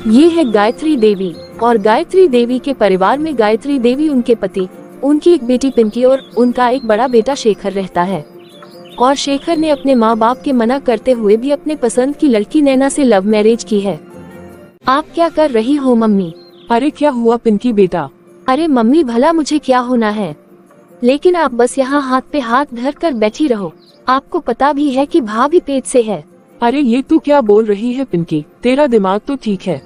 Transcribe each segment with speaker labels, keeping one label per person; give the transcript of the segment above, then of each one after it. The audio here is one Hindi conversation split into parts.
Speaker 1: ये है गायत्री देवी, और गायत्री देवी के परिवार में गायत्री देवी, उनके पति, उनकी एक बेटी पिंकी और उनका एक बड़ा बेटा शेखर रहता है। और शेखर ने अपने माँ बाप के मना करते हुए भी अपने पसंद की लड़की नैना से लव मैरिज की है। आप क्या कर रही हो मम्मी?
Speaker 2: अरे क्या हुआ पिंकी बेटा?
Speaker 1: अरे मम्मी भला मुझे क्या होना है, लेकिन आप बस यहाँ हाथ पे हाथ धर कर बैठी रहो। आपको पता भी है कि भाभी पेट से है।
Speaker 2: अरे ये तू क्या बोल रही है पिंकी? तेरा दिमाग तो ठीक है,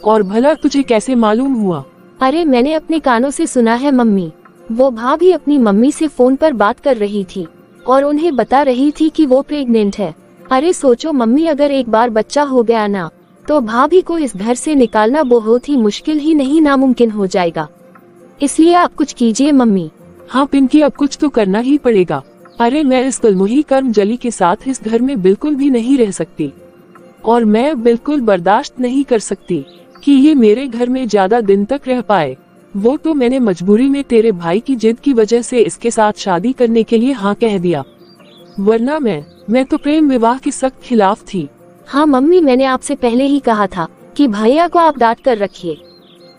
Speaker 2: और भला तुझे कैसे मालूम हुआ?
Speaker 1: अरे मैंने अपने कानों से सुना है मम्मी। वो भाभी अपनी मम्मी से फोन पर बात कर रही थी और उन्हें बता रही थी कि वो प्रेग्नेंट है। अरे सोचो मम्मी, अगर एक बार बच्चा हो गया ना, तो भाभी को इस घर से निकालना बहुत ही मुश्किल ही नहीं नामुमकिन हो जाएगा। इसलिए आप कुछ कीजिए मम्मी।
Speaker 2: हाँ पिंकी, अब कुछ तो करना ही पड़ेगा। अरे मैं इस कलमुही कर्मजली के साथ इस घर में बिल्कुल भी नहीं रह सकती, और मैं बिल्कुल बर्दाश्त नहीं कर सकती कि ये मेरे घर में ज्यादा दिन तक रह पाए। वो तो मैंने मजबूरी में तेरे भाई की जिद की वजह से इसके साथ शादी करने के लिए हाँ कह दिया, वरना मैं तो प्रेम विवाह के सख्त खिलाफ थी।
Speaker 1: हाँ मम्मी, मैंने आपसे पहले ही कहा था कि भैया को आप डांट कर रखिए,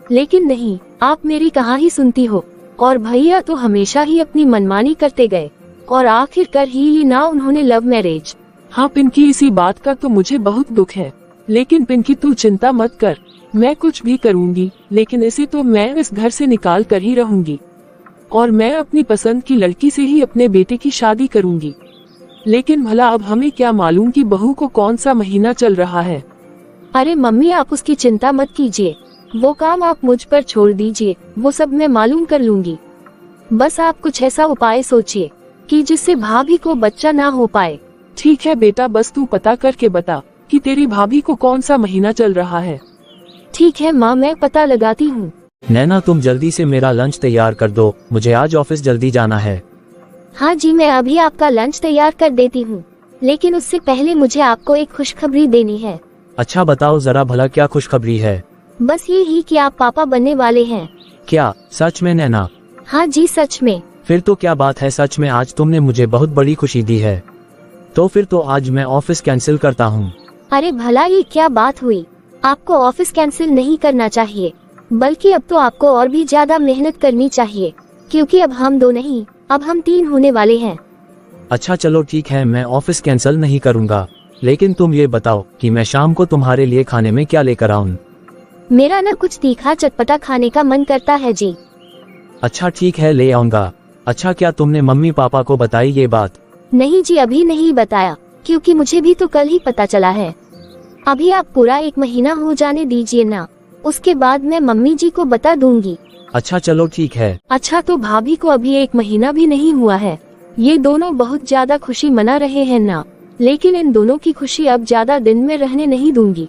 Speaker 1: लेकिन नहीं, आप मेरी कहाँ ही सुनती हो। और भैया तो हमेशा ही अपनी मनमानी करते गए, और आखिरकार ही ना उन्होंने लव मैरिज।
Speaker 2: हाँ पिंकी, इसी बात का तो मुझे बहुत दुख है, लेकिन पिंकी तू चिंता मत कर, मैं कुछ भी करूँगी, लेकिन इसे तो मैं इस घर से निकाल कर ही रहूंगी, और मैं अपनी पसंद की लड़की से ही अपने बेटे की शादी करूंगी। लेकिन भला अब हमें क्या मालूम कि बहू को कौन सा महीना चल रहा है।
Speaker 1: अरे मम्मी, आप उसकी चिंता मत कीजिए, वो काम आप मुझ पर छोड़ दीजिए, वो सब मैं मालूम कर लूंगी। बस आप कुछ ऐसा उपाय सोचिए कि जिससे भाभी को बच्चा ना हो पाए।
Speaker 2: ठीक है बेटा, बस तू पता करके बता कि तेरी भाभी को कौन सा महीना चल रहा है।
Speaker 1: ठीक है माँ, मैं पता लगाती हूँ।
Speaker 3: नैना तुम जल्दी से मेरा लंच तैयार कर दो, मुझे आज ऑफिस जल्दी जाना है।
Speaker 1: हाँ जी, मैं अभी आपका लंच तैयार कर देती हूँ, लेकिन उससे पहले मुझे आपको एक खुशखबरी देनी है।
Speaker 3: अच्छा बताओ जरा, भला क्या खुशखबरी है?
Speaker 1: बस ये ही कि आप पापा बनने वाले हैं।
Speaker 3: क्या सच में नैना?
Speaker 1: हाँ जी, सच में।
Speaker 3: फिर तो क्या बात है, सच में आज तुमने मुझे बहुत बड़ी खुशी दी है। तो फिर तो आज मैं ऑफिस कैंसिल करता हूँ।
Speaker 1: अरे भला ये क्या बात हुई? आपको ऑफिस कैंसिल नहीं करना चाहिए, बल्कि अब तो आपको और भी ज्यादा मेहनत करनी चाहिए, क्योंकि अब हम 2 नहीं, अब हम 3 होने वाले हैं।
Speaker 3: अच्छा चलो ठीक है, मैं ऑफिस कैंसिल नहीं करूँगा, लेकिन तुम ये बताओ कि मैं शाम को तुम्हारे लिए खाने में क्या लेकर आऊँ?
Speaker 1: मेरा ना कुछ तीखा चटपटा खाने का मन करता है जी।
Speaker 3: अच्छा ठीक है, ले आऊँगा। अच्छा क्या तुमने मम्मी पापा को बताई ये बात?
Speaker 1: नहीं जी, अभी नहीं बताया, क्योंकि मुझे भी तो कल ही पता चला है। अभी आप पूरा 1 महीना हो जाने दीजिए ना, उसके बाद मैं मम्मी जी को बता दूंगी।
Speaker 3: अच्छा चलो ठीक है।
Speaker 1: अच्छा तो भाभी को अभी 1 महीना भी नहीं हुआ है। ये दोनों बहुत ज्यादा खुशी मना रहे हैं ना, लेकिन इन दोनों की खुशी अब ज्यादा दिन में रहने नहीं दूंगी।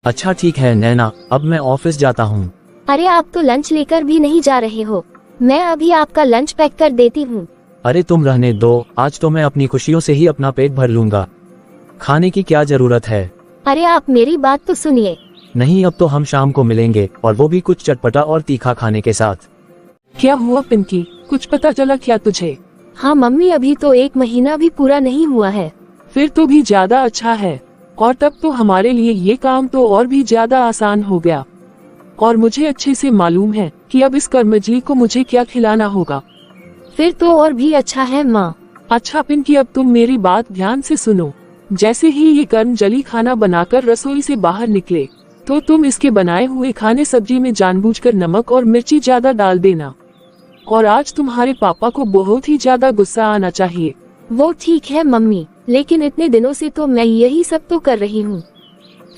Speaker 3: अच्छा ठीक है नैना, अब मैं ऑफिस जाता हूँ।
Speaker 1: अरे आप तो लंच लेकर भी नहीं जा रहे हो, मैं अभी आपका लंच पैक कर देती हूँ।
Speaker 3: अरे तुम रहने दो, आज तो मैं अपनी खुशियों से ही अपना पेट भर लूंगा, खाने की क्या जरूरत है।
Speaker 1: अरे आप मेरी बात तो सुनिए।
Speaker 3: नहीं, अब तो हम शाम को मिलेंगे, और वो भी कुछ चटपटा और तीखा खाने के साथ।
Speaker 2: क्या हुआ पिंकी, कुछ पता चला क्या तुझे?
Speaker 1: हाँ मम्मी, अभी तो 1 महीना भी पूरा नहीं हुआ है।
Speaker 2: फिर तो भी ज्यादा अच्छा है, और तब तो हमारे लिए ये काम तो और भी ज्यादा आसान हो गया। और मुझे अच्छे से मालूम है कि अब इस कर्मजली को मुझे क्या खिलाना होगा।
Speaker 1: फिर तो और भी अच्छा है माँ।
Speaker 2: अच्छा पिंकी, अब तुम मेरी बात ध्यान से सुनो। जैसे ही ये कर्मजली खाना बनाकर रसोई से बाहर निकले, तो तुम इसके बनाए हुए खाने सब्जी में जानबूझकर नमक और मिर्ची ज्यादा डाल देना। और आज तुम्हारे पापा को बहुत ही ज्यादा गुस्सा आना चाहिए।
Speaker 1: वो ठीक है मम्मी, लेकिन इतने दिनों से तो मैं यही सब तो कर रही हूँ,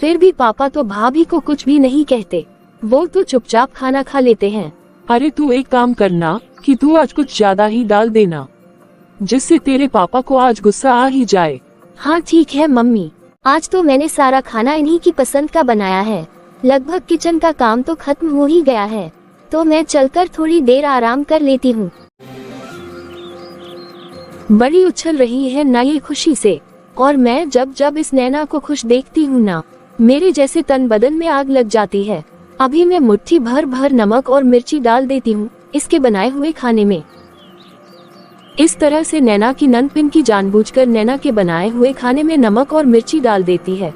Speaker 1: फिर भी पापा तो भाभी को कुछ भी नहीं कहते, वो तो चुपचाप खाना खा लेते हैं।
Speaker 2: अरे तू एक काम करना कि तू आज कुछ ज्यादा ही डाल देना, जिससे तेरे पापा को आज गुस्सा आ ही जाए।
Speaker 1: हाँ ठीक है मम्मी, आज तो मैंने सारा खाना इन्हीं की पसंद का बनाया है। लगभग किचन का काम तो खत्म हो ही गया है, तो मैं चलकर थोड़ी देर आराम कर लेती हूँ। बड़ी उछल रही है ना ये खुशी से, और मैं जब जब इस नैना को खुश देखती हूँ ना, मेरे जैसे तन बदन में आग लग जाती है। अभी मैं मुट्ठी भर भर नमक और मिर्ची डाल देती हूँ इसके बनाए हुए खाने में। इस तरह से नैना की नंद पिंकी जानबूझकर नैना के बनाए हुए खाने में नमक और मिर्ची डाल देती है,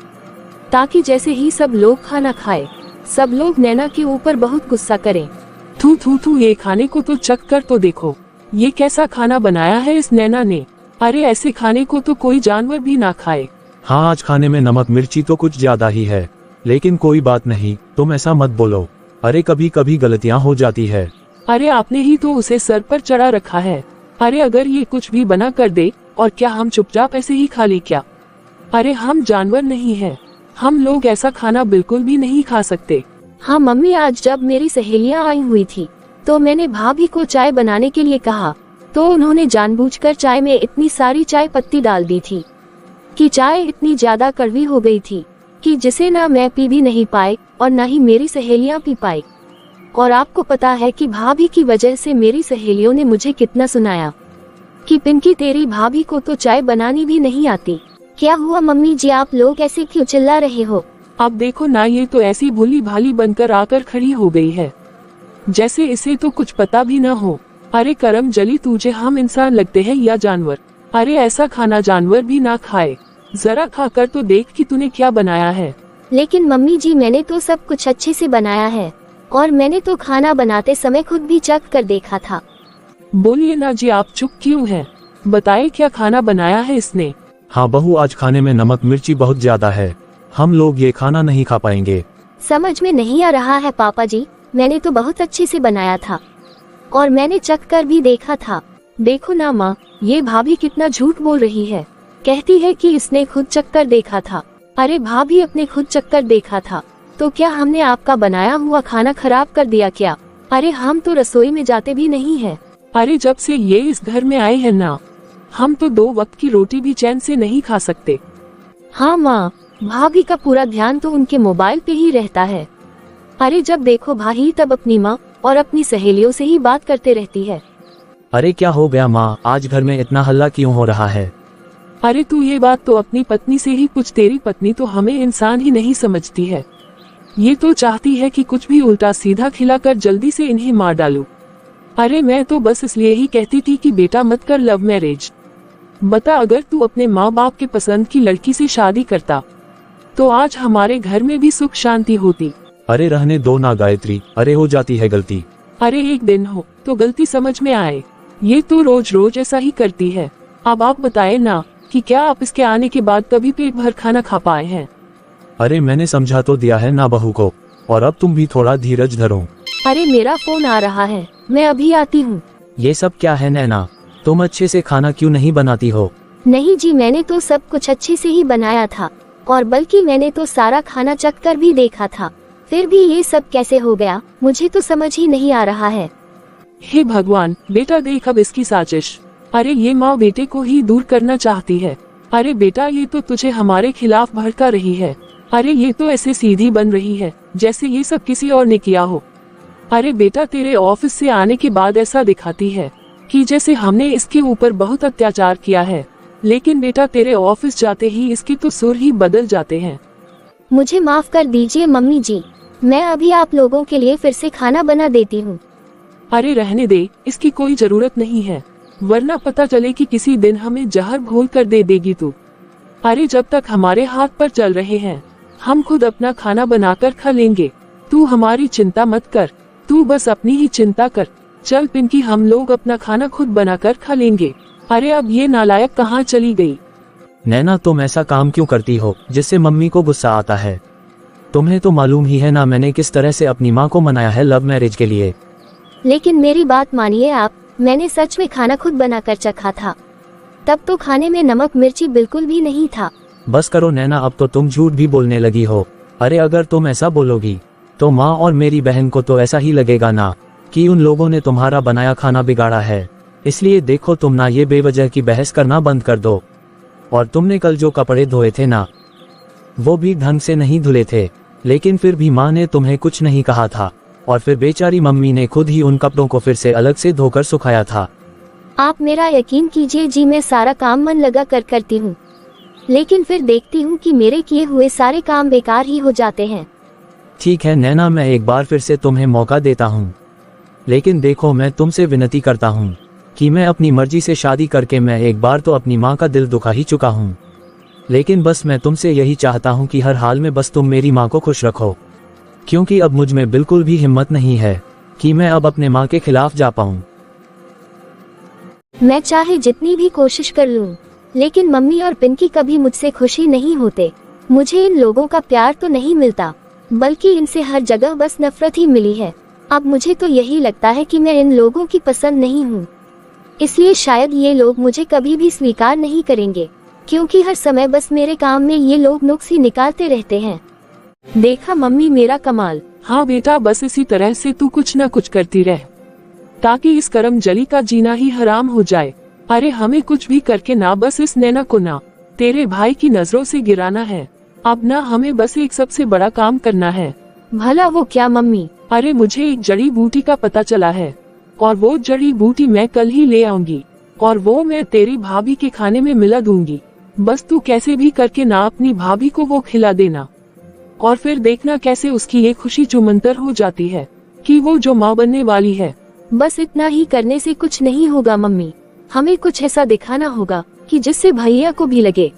Speaker 1: ताकि जैसे ही सब लोग खाना खाए सब लोग नैना के ऊपर बहुत गुस्सा करें।
Speaker 2: थू थू थू, ये खाने को तो चख कर तो देखो, ये कैसा खाना बनाया है इस नैना ने। अरे ऐसे खाने को तो कोई जानवर भी ना खाए।
Speaker 3: हाँ, आज खाने में नमक मिर्ची तो कुछ ज्यादा ही है, लेकिन कोई बात नहीं, तुम ऐसा मत बोलो। अरे कभी कभी गलतियाँ हो जाती है।
Speaker 2: अरे आपने ही तो उसे सर पर चढ़ा रखा है। अरे अगर ये कुछ भी बना कर दे और क्या हम चुपचाप ऐसे ही खा ले क्या? अरे हम जानवर नहीं है, हम लोग ऐसा खाना बिल्कुल भी नहीं खा सकते।
Speaker 1: हाँ मम्मी, आज जब मेरी सहेलियाँ आई हुई थी तो मैंने भाभी को चाय बनाने के लिए कहा तो उन्होंने जानबूझकर चाय में इतनी सारी चाय पत्ती डाल दी थी कि चाय इतनी ज्यादा कड़वी हो गई थी कि जिसे ना मैं पी भी नहीं पाए और ना ही मेरी सहेलियां पी पाई। और आपको पता है कि भाभी की वजह से मेरी सहेलियों ने मुझे कितना सुनाया कि पिंकी तेरी भाभी को तो चाय बनानी भी नहीं आती।
Speaker 4: क्या हुआ मम्मी जी, आप लोग ऐसे क्यों चिल्ला रहे हो?
Speaker 2: अब देखो ना, ये तो ऐसी भोली भाली बनकर आकर खड़ी हो गई है जैसे इसे तो कुछ पता भी न हो। अरे करम जली, तुझे हम इंसान लगते हैं या जानवर? अरे ऐसा खाना जानवर भी ना खाए, जरा खाकर तो देख कि तूने क्या बनाया है।
Speaker 4: लेकिन मम्मी जी, मैंने तो सब कुछ अच्छे से बनाया है और मैंने तो खाना बनाते समय खुद भी चख कर देखा था।
Speaker 2: बोलिए ना जी, आप चुप क्यों हैं? बताए क्या खाना बनाया है इसने?
Speaker 3: हाँ बहू, आज खाने में नमक मिर्ची बहुत ज्यादा है, हम लोग ये खाना नहीं खा पाएंगे।
Speaker 4: समझ में नहीं आ रहा है पापा जी, मैंने तो बहुत अच्छे से बनाया था और मैंने चख कर भी देखा था।
Speaker 1: देखो ना माँ, ये भाभी कितना झूठ बोल रही है, कहती है कि इसने खुद चक्कर देखा था। अरे भाभी, अपने खुद चक्कर देखा था तो क्या हमने आपका बनाया हुआ खाना खराब कर दिया क्या? अरे हम तो रसोई में जाते भी नहीं है।
Speaker 2: अरे जब से ये इस घर में आए हैं ना, हम तो 2 वक्त की रोटी भी चैन से नहीं खा सकते।
Speaker 1: हाँ माँ, भाभी का पूरा ध्यान तो उनके मोबाइल पे ही रहता है। अरे जब देखो भाई तब अपनी माँ और अपनी सहेलियों से ही बात करते रहती है।
Speaker 3: अरे क्या हो गया माँ, आज घर में इतना हल्ला क्यों हो रहा है?
Speaker 2: अरे तू ये बात तो अपनी पत्नी से ही पूछ, तेरी पत्नी तो हमें इंसान ही नहीं समझती है। ये तो चाहती है कि कुछ भी उल्टा सीधा खिलाकर जल्दी से इन्हें मार डालूं। अरे मैं तो बस इसलिए ही कहती थी कि बेटा मत कर लव मैरिज। बता, अगर तू अपने माँ बाप के पसंद की लड़की से शादी करता तो आज हमारे घर में भी सुख शांति होती।
Speaker 3: अरे रहने दो ना गायत्री, अरे हो जाती है गलती।
Speaker 2: अरे एक दिन हो तो गलती समझ में आए, ये तो रोज रोज ऐसा ही करती है। अब आप बताए ना कि क्या आप इसके आने के बाद कभी पेट भर खाना खा पाए हैं?
Speaker 3: अरे मैंने समझा तो दिया है ना बहू को, और अब तुम भी थोड़ा धीरज धरो।
Speaker 1: अरे मेरा फोन आ रहा है, मैं अभी आती हूँ।
Speaker 3: ये सब क्या है नैना, तुम अच्छे से खाना क्यों नहीं बनाती हो?
Speaker 4: नहीं जी, मैंने तो सब कुछ अच्छे से ही बनाया था और बल्कि मैंने तो सारा खाना चख कर भी देखा था, फिर भी ये सब कैसे हो गया, मुझे तो समझ ही नहीं आ रहा है।
Speaker 2: हे भगवान, बेटा देख अब इसकी साजिश। अरे ये माँ बेटे को ही दूर करना चाहती है। अरे बेटा, ये तो तुझे हमारे खिलाफ भड़का रही है। अरे ये तो ऐसे सीधी बन रही है जैसे ये सब किसी और ने किया हो। अरे बेटा, तेरे ऑफिस से आने के बाद ऐसा दिखाती है कि जैसे हमने इसके ऊपर बहुत अत्याचार किया है, लेकिन बेटा तेरे ऑफिस जाते ही इसके तो सुर ही बदल जाते हैं।
Speaker 4: मुझे माफ कर दीजिए मम्मी जी, मैं अभी आप लोगों के लिए फिर से खाना बना देती हूँ।
Speaker 2: अरे रहने दे, इसकी कोई जरूरत नहीं है, वरना पता चले कि किसी दिन हमें जहर घोल कर दे देगी तू। अरे जब तक हमारे हाथ पर चल रहे हैं हम खुद अपना खाना बनाकर खा लेंगे, तू हमारी चिंता मत कर, तू बस अपनी ही चिंता कर। चल पिंकी, हम लोग अपना खाना खुद बनाकर खा लेंगे। अरे अब ये नालायक कहाँ चली गई?
Speaker 3: नैना, तुम ऐसा काम क्यों करती हो जिससे मम्मी को गुस्सा आता है? तुम्हें तो मालूम ही है ना मैंने किस तरह से अपनी माँ को मनाया है लव मैरिज के लिए।
Speaker 4: लेकिन मेरी बात मानिए आप, मैंने सच में खाना खुद बनाकर चखा था, तब तो खाने में नमक मिर्ची बिल्कुल भी नहीं था।
Speaker 3: बस करो नैना, अब तो तुम झूठ भी बोलने लगी हो। अरे अगर तुम ऐसा बोलोगी तो माँ और मेरी बहन को तो ऐसा ही लगेगा ना कि उन लोगों ने तुम्हारा बनाया खाना बिगाड़ा है। इसलिए देखो, तुम ना ये बेवजह की बहस करना बंद कर दो। और तुमने कल जो कपड़े धोए थे ना, वो भी ढंग से नहीं धुले थे, लेकिन फिर भी माँ ने तुम्हें कुछ नहीं कहा था, और फिर बेचारी मम्मी ने खुद ही उन कपड़ों को फिर से अलग से धोकर सुखाया था।
Speaker 4: आप मेरा यकीन कीजिए जी, मैं सारा काम मन लगा कर करती हूँ, लेकिन फिर देखती हूँ कि मेरे किए हुए सारे काम बेकार ही हो जाते हैं।
Speaker 3: ठीक है नैना, मैं एक बार फिर से तुम्हें मौका देता हूँ, लेकिन देखो मैं तुमसे विनती करता हूँ कि मैं अपनी मर्जी से शादी करके मैं एक बार तो अपनी माँ का दिल दुखा ही चुका हूँ। लेकिन बस मैं तुमसे यही चाहता हूँ कि हर हाल में बस तुम मेरी माँ को खुश रखो, क्योंकि अब मुझ में बिल्कुल भी हिम्मत नहीं है कि मैं अब अपने माँ के खिलाफ जा पाऊँ।
Speaker 4: मैं चाहे जितनी भी कोशिश कर लूं, लेकिन मम्मी और पिंकी कभी मुझसे खुशी नहीं होते। मुझे इन लोगों का प्यार तो नहीं मिलता, बल्कि इनसे हर जगह बस नफरत ही मिली है। अब मुझे तो यही लगता है कि मैं इन लोगों की पसंद नहीं हूँ, इसलिए शायद ये लोग मुझे कभी भी स्वीकार नहीं करेंगे, क्योंकि हर समय बस मेरे काम में ये लोग नुक्स ही निकालते रहते हैं।
Speaker 1: देखा मम्मी मेरा कमाल।
Speaker 2: हाँ बेटा, बस इसी तरह से तू कुछ न कुछ करती रह, ताकि इस करमजली का जीना ही हराम हो जाए। अरे हमें कुछ भी करके ना बस इस नैना को ना तेरे भाई की नजरों से गिराना है। अब ना हमें बस एक सबसे बड़ा काम करना है।
Speaker 1: भला वो क्या मम्मी?
Speaker 2: अरे मुझे एक जड़ी बूटी का पता चला है, और वो जड़ी बूटी मैं कल ही ले आऊंगी, और वो मैं तेरी भाभी के खाने में मिला दूंगी। बस तू कैसे भी करके ना अपनी भाभी को वो खिला देना, और फिर देखना कैसे उसकी ये खुशी चुमंतर हो जाती है कि वो जो माँ बनने वाली है।
Speaker 1: बस इतना ही करने से कुछ नहीं होगा मम्मी, हमें कुछ ऐसा दिखाना होगा कि जिससे भैया को भी लगे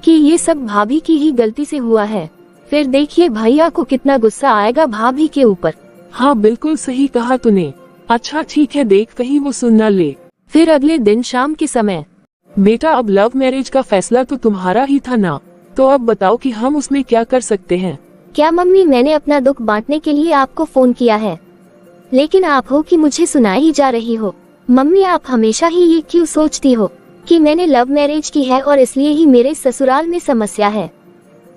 Speaker 1: कि ये सब भाभी की ही गलती से हुआ है। फिर देखिए भैया को कितना गुस्सा आएगा भाभी के ऊपर।
Speaker 2: हाँ बिल्कुल सही कहा तूने। अच्छा ठीक है, देख कहीं वो सुन ना ले।
Speaker 1: फिर अगले दिन शाम के समय,
Speaker 2: बेटा अब लव मैरिज का फैसला तो तुम्हारा ही था ना, तो अब बताओ कि हम उसमें क्या कर सकते हैं।
Speaker 4: क्या मम्मी, मैंने अपना दुख बांटने के लिए आपको फोन किया है, लेकिन आप हो कि मुझे सुनाई ही जा रही हो। मम्मी आप हमेशा ही ये क्यों सोचती हो कि मैंने लव मैरिज की है और इसलिए ही मेरे ससुराल में समस्या है।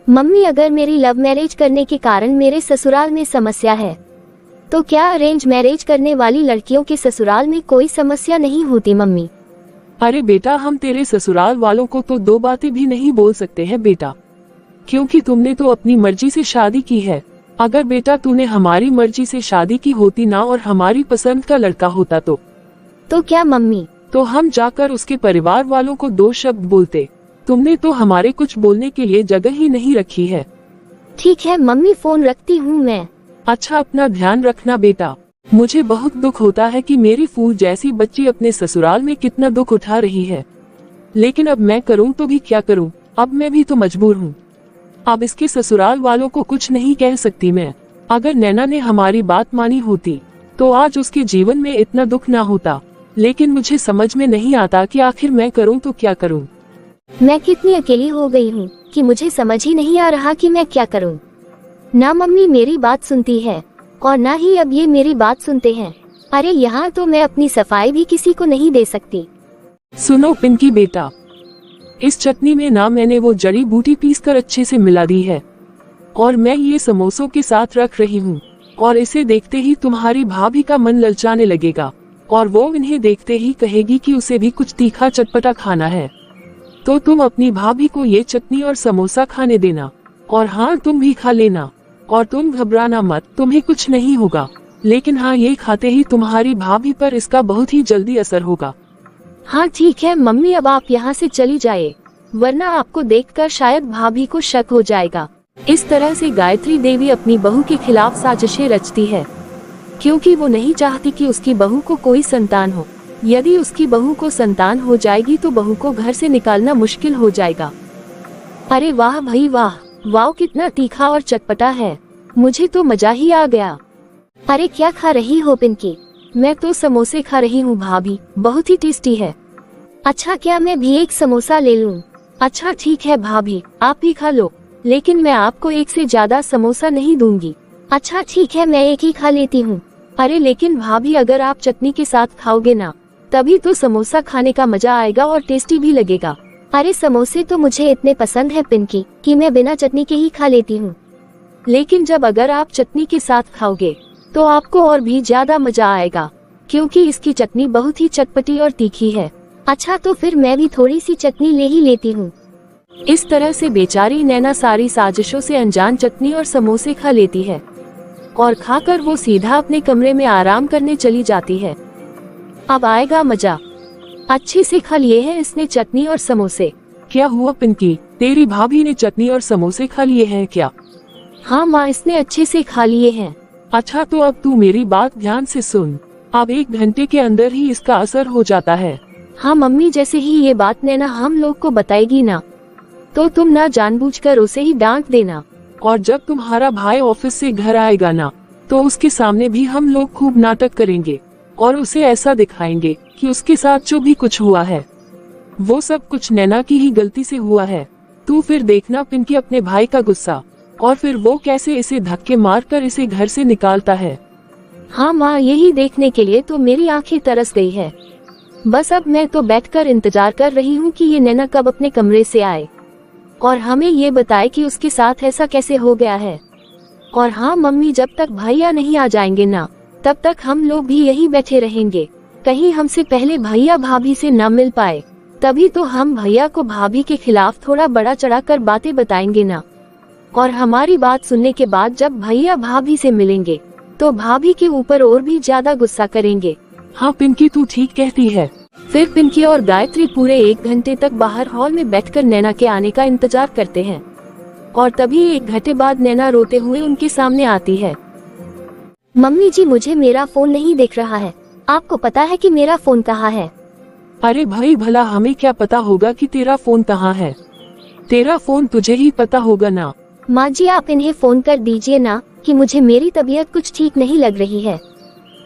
Speaker 4: मम्मी अगर मेरी लव मैरिज करने के कारण मेरे ससुराल में समस्या है, तो क्या अरेंज मैरिज करने वाली लड़कियों के ससुराल में कोई समस्या नहीं होती मम्मी?
Speaker 2: अरे बेटा, हम तेरे ससुराल वालों को तो दो बातें भी नहीं बोल सकते हैं बेटा, क्योंकि तुमने तो अपनी मर्जी से शादी की है। अगर बेटा तूने हमारी मर्जी से शादी की होती ना और हमारी पसंद का लड़का होता
Speaker 4: तो क्या मम्मी?
Speaker 2: तो हम जाकर उसके परिवार वालों को दो शब्द बोलते। तुमने तो हमारे कुछ बोलने के लिए जगह ही नहीं रखी है।
Speaker 4: ठीक है मम्मी, फोन रखती हूँ मैं।
Speaker 2: अच्छा अपना ध्यान रखना बेटा। मुझे बहुत दुख होता है कि मेरी फूल जैसी बच्ची अपने ससुराल में कितना दुख उठा रही है, लेकिन अब मैं करूँ तो भी क्या करूँ, अब मैं भी तो मजबूर हूँ। अब इसके ससुराल वालों को कुछ नहीं कह सकती मैं। अगर नैना ने हमारी बात मानी होती तो आज उसके जीवन में इतना दुख ना होता, लेकिन मुझे समझ में नहीं आता कि आखिर मैं करूँ तो क्या करूँ।
Speaker 4: मैं कितनी अकेली हो गई हूँ कि मुझे समझ ही नहीं आ रहा कि मैं क्या करूँ। ना मम्मी मेरी बात सुनती है और ना ही अब ये मेरी बात सुनते हैं। अरे यहाँ तो मैं अपनी सफाई भी किसी को नहीं दे सकती।
Speaker 2: सुनो पिंकी बेटा, इस चटनी में ना मैंने वो जड़ी बूटी पीस कर अच्छे से मिला दी है, और मैं ये समोसों के साथ रख रही हूँ, और इसे देखते ही तुम्हारी भाभी का मन ललचाने लगेगा, और वो इन्हें देखते ही कहेगी कि उसे भी कुछ तीखा चटपटा खाना है। तो तुम अपनी भाभी को ये चटनी और समोसा खाने देना, और हाँ तुम भी खा लेना, और तुम घबराना मत, तुम्हें कुछ नहीं होगा। लेकिन हाँ, ये खाते ही तुम्हारी भाभी पर इसका बहुत ही जल्दी असर होगा।
Speaker 1: हाँ ठीक है मम्मी, अब आप यहाँ से चली जाए, वरना आपको देखकर शायद भाभी को शक हो जाएगा। इस तरह से गायत्री देवी अपनी बहू के खिलाफ साजिशें रचती है, क्योंकि वो नहीं चाहती कि उसकी बहू को कोई संतान हो। यदि उसकी बहू को संतान हो जाएगी तो बहू को घर से निकालना मुश्किल हो जाएगा। अरे वाह भाई वाह, वाह कितना तीखा और चटपटा है, मुझे तो मजा ही आ गया।
Speaker 4: अरे क्या खा रही हो पिंकी?
Speaker 1: मैं तो समोसे खा रही हूँ भाभी, बहुत ही टेस्टी है।
Speaker 4: अच्छा क्या मैं भी एक समोसा ले लूँ?
Speaker 1: अच्छा ठीक है भाभी, आप ही खा लो, लेकिन मैं आपको एक से ज्यादा समोसा नहीं दूंगी।
Speaker 4: अच्छा ठीक है, मैं एक ही खा लेती हूँ।
Speaker 1: अरे लेकिन भाभी, अगर आप चटनी के साथ खाओगे ना, तभी तो समोसा खाने का मजा आएगा और टेस्टी भी लगेगा।
Speaker 4: अरे समोसे तो मुझे इतने पसंद है पिंकी कि मैं बिना चटनी के ही खा लेती हूँ।
Speaker 1: लेकिन जब अगर आप चटनी के साथ खाओगे तो आपको और भी ज्यादा मजा आएगा, क्योंकि इसकी चटनी बहुत ही चटपटी और तीखी है।
Speaker 4: अच्छा तो फिर मैं भी थोड़ी सी चटनी ले ही लेती हूँ।
Speaker 1: इस तरह से बेचारी नैना सारी साजिशों से अनजान चटनी और समोसे खा लेती है, और खाकर वो सीधा अपने कमरे में आराम करने चली जाती है। अब आएगा मजा। अच्छे से खा लिए हैं इसने चटनी और समोसे।
Speaker 2: क्या हुआ पिंकी, तेरी भाभी ने चटनी और समोसे खा लिए हैं क्या?
Speaker 1: हाँ माँ, इसने अच्छे से खा लिए हैं।
Speaker 2: अच्छा तो अब तू मेरी बात ध्यान से सुन, अब 1 घंटे के अंदर ही इसका असर हो जाता है।
Speaker 1: हाँ मम्मी, जैसे ही ये बात नैना हम लोग को बताएगी ना, तो तुम ना जानबूझकर उसे ही डांट देना।
Speaker 2: और जब तुम्हारा भाई ऑफिस से घर आएगा ना, तो उसके सामने भी हम लोग खूब नाटक करेंगे और उसे ऐसा दिखाएंगे कि उसके साथ जो भी कुछ हुआ है वो सब कुछ नैना की ही गलती से हुआ है। तू फिर देखना पिंकी अपने भाई का गुस्सा, और फिर वो कैसे इसे धक्के मारकर इसे घर से निकालता है।
Speaker 1: हाँ माँ, यही देखने के लिए तो मेरी आंखें तरस गई है। बस अब मैं तो बैठकर इंतजार कर रही हूँ कि ये नैना कब अपने कमरे से आए और हमें ये बताए कि उसके साथ ऐसा कैसे हो गया है। और हाँ मम्मी, जब तक भैया नहीं आ जाएंगे ना, तब तक हम लोग भी यही बैठे रहेंगे। कहीं हमसे पहले भैया भाभी से न मिल पाए, तभी तो हम भैया को भाभी के खिलाफ थोड़ा बड़ा चढ़ाकर बातें बताएंगे ना। और हमारी बात सुनने के बाद जब भैया भाभी से मिलेंगे तो भाभी के ऊपर और भी ज्यादा गुस्सा करेंगे।
Speaker 2: हाँ पिंकी, तू ठीक कहती है।
Speaker 1: फिर पिंकी और गायत्री पूरे 1 घंटे तक बाहर हॉल में बैठकर नैना के आने का इंतजार करते हैं। और तभी 1 घंटे बाद नैना रोते हुए उनके सामने आती है।
Speaker 4: मम्मी जी, मुझे मेरा फोन नहीं दिख रहा है। आपको पता है कि मेरा फोन कहाँ है?
Speaker 2: अरे भाई, भला हमें क्या पता होगा कि तेरा फोन कहाँ है? तेरा फोन तुझे ही पता होगा ना।
Speaker 4: माँ जी, आप इन्हें फोन कर दीजिए ना कि मुझे मेरी तबीयत कुछ ठीक नहीं लग रही है।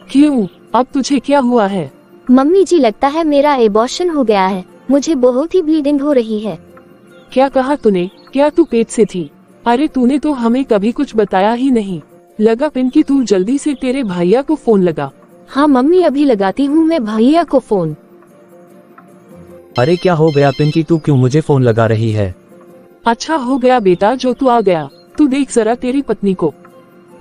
Speaker 2: क्यों, अब तुझे क्या हुआ है?
Speaker 4: मम्मी जी, लगता है मेरा एबॉर्शन हो गया है। मुझे बहुत ही ब्लीडिंग हो रही है।
Speaker 2: क्या कहा तूने? क्या तू पेट से थी? अरे तूने तो हमें कभी कुछ बताया ही नहीं। लगा पिंकी, तू जल्दी से तेरे भैया को फोन लगा।
Speaker 1: हाँ मम्मी, अभी लगाती हूँ मैं भैया को फोन।
Speaker 3: अरे क्या हो गया पिंकी, तू क्यों मुझे फोन लगा रही है?
Speaker 2: अच्छा हो गया बेटा जो तू आ गया। तू देख जरा तेरी पत्नी को,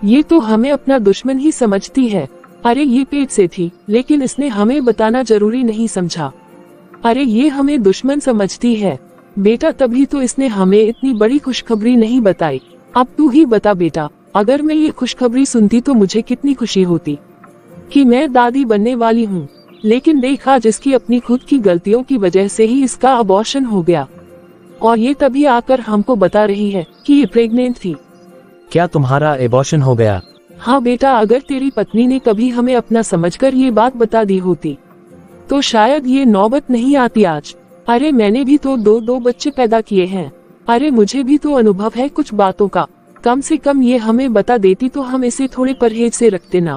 Speaker 2: ये तो हमें अपना दुश्मन ही समझती है। अरे ये पेट से थी, लेकिन इसने हमें बताना जरूरी नहीं समझा। अरे ये हमें दुश्मन समझती है बेटा, तभी तो इसने हमें इतनी बड़ी खुशखबरी नहीं बताई। अब तू ही बता बेटा, अगर मैं ये खुशखबरी सुनती तो मुझे कितनी खुशी होती कि मैं दादी बनने वाली हूँ। लेकिन देख, आज इसकी अपनी खुद की गलतियों की वजह से ही इसका अबॉर्शन हो गया, और ये तभी आकर हमको बता रही है कि ये प्रेग्नेंट थी।
Speaker 3: क्या तुम्हारा एबॉर्शन हो गया?
Speaker 2: हाँ बेटा, अगर तेरी पत्नी ने कभी हमें अपना समझकर ये बात बता दी होती तो शायद ये नौबत नहीं आती आज। अरे मैंने भी तो 2 बच्चे पैदा किए हैं। अरे मुझे भी तो अनुभव है कुछ बातों का। कम से कम ये हमें बता देती तो हम इसे थोड़े परहेज से रखते ना।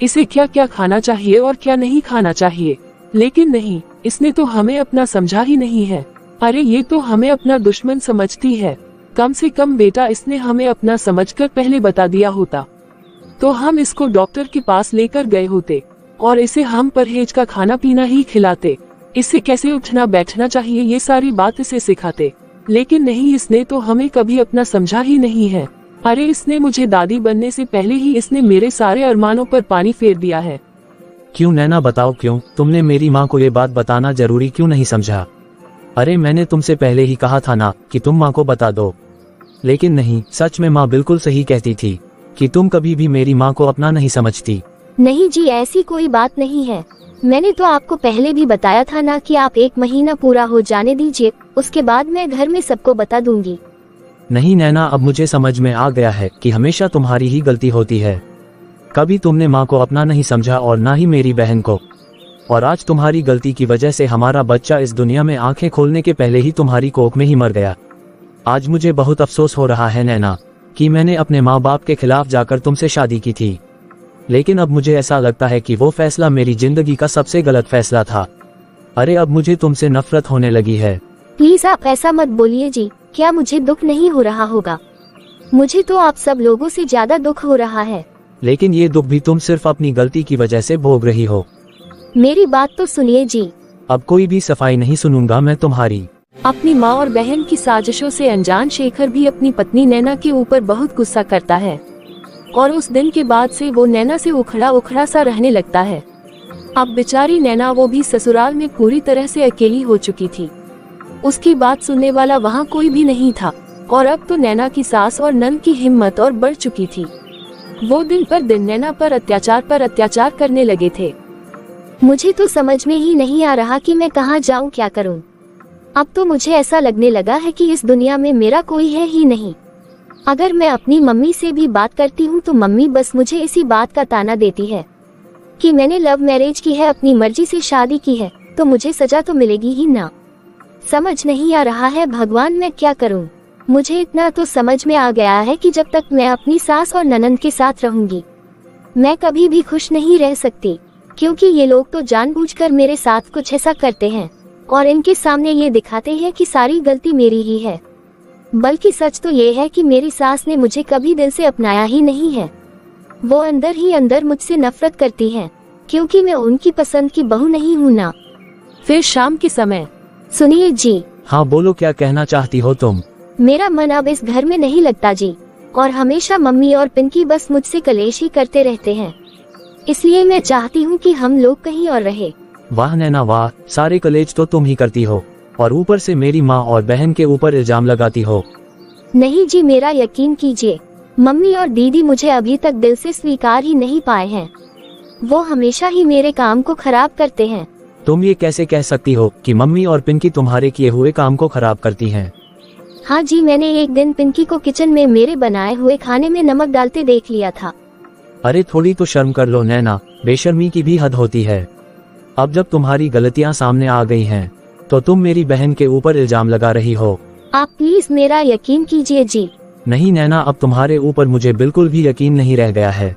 Speaker 2: इसे क्या क्या खाना चाहिए और क्या नहीं खाना चाहिए, लेकिन नहीं, इसने तो हमें अपना समझा ही नहीं है। अरे ये तो हमें अपना दुश्मन समझती है। कम से कम बेटा इसने हमें अपना समझकर पहले बता दिया होता तो हम इसको डॉक्टर के पास लेकर गए होते और इसे हम परहेज का खाना पीना ही खिलाते। इसे कैसे उठना बैठना चाहिए ये सारी बात इसे सिखाते, लेकिन नहीं, इसने तो हमें कभी अपना समझा ही नहीं है। अरे इसने मुझे दादी बनने से पहले ही इसने मेरे सारे अरमानों पर पानी फेर दिया है।
Speaker 3: क्यों नैना, बताओ क्यों? तुमने मेरी माँ को ये बात बताना जरूरी क्यों नहीं समझा? अरे मैंने तुमसे पहले ही कहा था ना कि तुम माँ को बता दो, लेकिन नहीं, सच में माँ बिल्कुल सही कहती थी कि तुम कभी भी मेरी माँ को अपना नहीं समझती।
Speaker 4: नहीं जी, ऐसी कोई बात नहीं है। मैंने तो आपको पहले भी बताया था ना कि आप 1 महीना पूरा हो जाने दीजिए, उसके बाद मैं घर में सबको बता दूंगी।
Speaker 3: नहीं नैना, अब मुझे समझ में आ गया है कि हमेशा तुम्हारी ही गलती होती है। कभी तुमने माँ को अपना नहीं समझा और ना ही मेरी बहन को, और आज तुम्हारी गलती की वजह से हमारा बच्चा इस दुनिया में आंखें खोलने के पहले ही तुम्हारी कोख में ही मर गया। आज मुझे बहुत अफसोस हो रहा है नैना कि मैंने अपने माँ बाप के खिलाफ जाकर तुमसे शादी की थी, लेकिन अब मुझे ऐसा लगता है कि वो फैसला मेरी जिंदगी का सबसे गलत फैसला था। अरे अब मुझे तुमसे नफरत होने लगी है।
Speaker 4: प्लीज आप ऐसा मत बोलिए जी, क्या मुझे दुख नहीं हो रहा होगा? मुझे तो आप सब लोगों से ज्यादा दुख हो रहा है।
Speaker 3: लेकिन ये दुख भी तुम सिर्फ अपनी गलती की वजह से भोग रही हो।
Speaker 4: मेरी बात तो सुनिए जी।
Speaker 3: अब कोई भी सफाई नहीं सुनूंगा मैं तुम्हारी।
Speaker 1: अपनी माँ और बहन की साजिशों से अनजान शेखर भी अपनी पत्नी नैना के ऊपर बहुत गुस्सा करता है, और उस दिन के बाद से वो नैना से उखड़ा उखड़ा सा रहने लगता है। अब बेचारी नैना, वो भी ससुराल में पूरी तरह से अकेली हो चुकी थी। उसकी बात सुनने वाला वहाँ कोई भी नहीं था, और अब तो नैना की सास और नंद की हिम्मत और बढ़ चुकी थी। वो दिन पर दिन नैना पर अत्याचार करने लगे थे।
Speaker 4: मुझे तो समझ में ही नहीं आ रहा कि मैं कहाँ जाऊँ, क्या करूँ। अब तो मुझे ऐसा लगने लगा है कि इस दुनिया में मेरा कोई है ही नहीं। अगर मैं अपनी मम्मी से भी बात करती हूँ तो मम्मी बस मुझे इसी बात का ताना देती है कि मैंने लव मैरिज की है, अपनी मर्जी से शादी की है, तो मुझे सजा तो मिलेगी ही ना। समझ नहीं आ रहा है भगवान मैं क्या करूं। मुझे इतना तो समझ में आ गया है कि जब तक मैं अपनी सास और ननंद के साथ रहूंगी मैं कभी भी खुश नहीं रह सकती, क्योंकि ये लोग तो जानबूझकर मेरे साथ कुछ ऐसा करते हैं और इनके सामने ये दिखाते हैं कि सारी गलती मेरी ही है। बल्कि सच तो ये है कि मेरी सास ने मुझे कभी दिल से अपनाया ही नहीं है। वो अंदर ही अंदर मुझसे नफरत करती हैं, क्योंकि मैं उनकी पसंद की बहू नहीं हूँ ना।
Speaker 1: फिर शाम के समय।
Speaker 4: सुनिए जी।
Speaker 3: हाँ बोलो, क्या कहना चाहती हो तुम?
Speaker 4: मेरा मन अब इस घर में नहीं लगता जी, और हमेशा मम्मी और पिंकी बस मुझसे कलेश ही करते रहते हैं। इसलिए मैं चाहती हूँ कि हम लोग कहीं और रहे।
Speaker 3: वाह नैना वाह, सारे कलेज तो तुम ही करती हो और ऊपर से मेरी माँ और बहन के ऊपर इल्जाम लगाती हो।
Speaker 4: नहीं जी, मेरा यकीन कीजिए, मम्मी और दीदी मुझे अभी तक दिल से स्वीकार ही नहीं पाए हैं। वो हमेशा ही मेरे काम को खराब करते हैं।
Speaker 3: तुम ये कैसे कह सकती हो कि मम्मी और पिंकी तुम्हारे किए हुए काम को खराब करती हैं?
Speaker 4: हाँ जी, मैंने एक दिन पिंकी को किचन में मेरे बनाए हुए खाने में नमक डालते देख लिया था।
Speaker 3: अरे थोड़ी तो शर्म कर लो नैना, बेशर्मी की भी हद होती है। अब जब तुम्हारी गलतियाँ सामने आ गई हैं, तो तुम मेरी बहन के ऊपर इल्जाम लगा रही हो।
Speaker 4: आप प्लीज मेरा यकीन कीजिए जी।
Speaker 3: नहीं नैना, अब तुम्हारे ऊपर मुझे बिल्कुल भी यकीन नहीं रह गया है।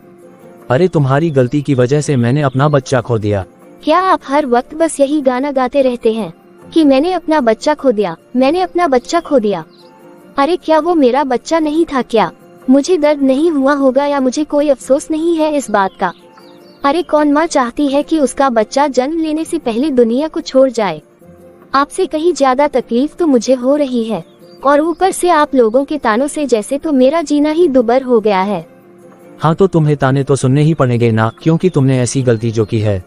Speaker 3: अरे तुम्हारी गलती की वजह से मैंने अपना बच्चा खो दिया।
Speaker 4: क्या आप हर वक्त बस यही गाना गाते रहते हैं कि मैंने अपना बच्चा खो दिया, मैंने अपना बच्चा खो दिया? अरे क्या वो मेरा बच्चा नहीं था क्या? मुझे दर्द नहीं हुआ होगा या मुझे कोई अफसोस नहीं है इस बात का? अरे कौन माँ चाहती है कि उसका बच्चा जन्म लेने से पहले दुनिया को छोड़ जाए? आपसे कहीं ज्यादा तकलीफ तो मुझे हो रही है, और ऊपर से आप लोगों के तानों से जैसे तो मेरा जीना ही दुभर हो गया है।
Speaker 3: हाँ तो तुम्हें ताने तो सुनने ही पड़ेंगे ना, क्योंकि तुमने ऐसी गलती जो की है।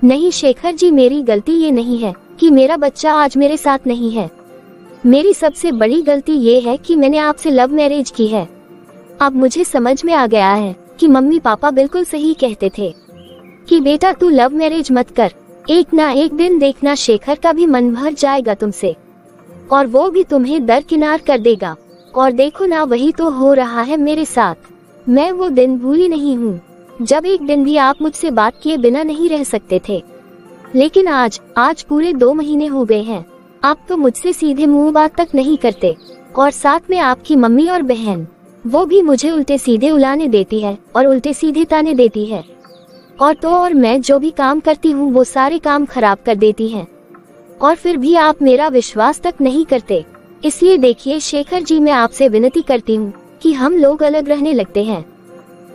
Speaker 4: नहीं शेखर जी, मेरी गलती ये नहीं है कि मेरा बच्चा आज मेरे साथ नहीं है। मेरी सबसे बड़ी गलती ये है कि मैंने आपसे लव मैरिज की है। अब मुझे समझ में आ गया है कि मम्मी पापा बिल्कुल सही कहते थे कि बेटा तू लव मैरिज मत कर, एक ना एक दिन देखना शेखर का भी मन भर जाएगा तुमसे, और वो भी तुम्हें दरकिनार कर देगा। और देखो ना, वही तो हो रहा है मेरे साथ। मैं वो दिन भूली नहीं हूँ जब एक दिन भी आप मुझसे बात किए बिना नहीं रह सकते थे। लेकिन आज पूरे 2 महीने हो गए हैं, आप तो मुझसे सीधे मुंह बात तक नहीं करते, और साथ में आपकी मम्मी और बहन, वो भी मुझे उल्टे सीधे उलाने देती है और उल्टे सीधे ताने देती है। और मैं जो भी काम करती हूँ वो सारे काम खराब कर देती हैं, और फिर भी आप मेरा विश्वास तक नहीं करते। इसलिए देखिए शेखर जी, मैं आपसे विनती करती हूँ कि हम लोग अलग रहने लगते हैं,